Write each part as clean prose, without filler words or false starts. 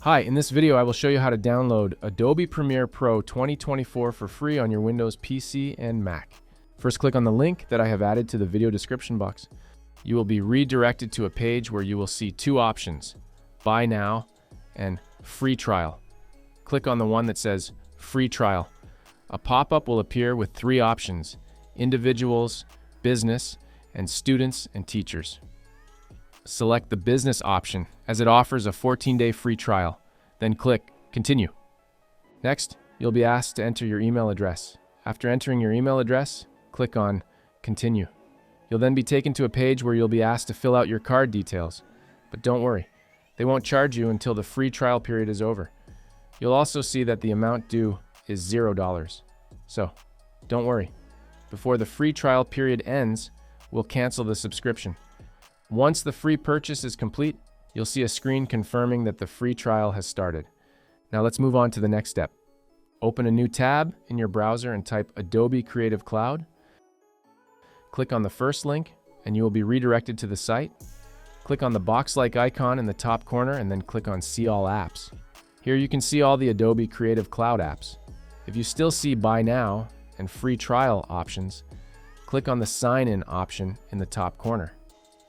Hi, in this video I will show you how to download Adobe Premiere Pro 2024 for free on your Windows PC and Mac. First, click on the link that I have added to the video description box. You will be redirected to a page where you will see two options, Buy Now and Free Trial. Click on the one that says Free Trial. A pop-up will appear with three options, Individuals, Business, and Students and Teachers. Select the Business option as it offers a 14-day free trial. Then click Continue. Next, you'll be asked to enter your email address. After entering your email address, click on Continue. You'll then be taken to a page where you'll be asked to fill out your card details. But don't worry, they won't charge you until the free trial period is over. You'll also see that the amount due is $0. So, don't worry. Before the free trial period ends, we'll cancel the subscription. Once the free purchase is complete, you'll see a screen confirming that the free trial has started. Now let's move on to the next step. Open a new tab in your browser and type Adobe Creative Cloud. Click on the first link and you will be redirected to the site. Click on the box-like icon in the top corner and then click on See All Apps. Here you can see all the Adobe Creative Cloud apps. If you still see Buy Now and Free Trial options, click on the Sign In option in the top corner.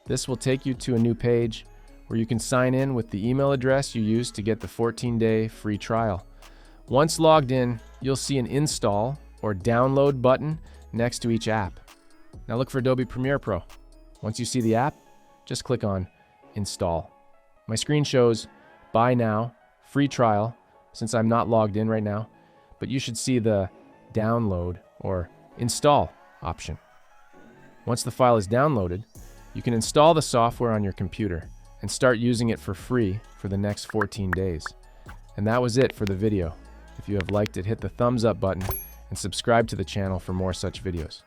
This will take you to a new page where you can sign in with the email address you used to get the 14-day free trial. Once logged in, you'll see an Install or Download button next to each app. Now look for Adobe Premiere Pro. Once you see the app, just click on Install. My screen shows Buy Now, Free Trial, since I'm not logged in right now, but you should see the Download or Install option. Once the file is downloaded, you can install the software on your computer and start using it for free for the next 14 days. And that was it for the video. If you have liked it, hit the thumbs up button and subscribe to the channel for more such videos.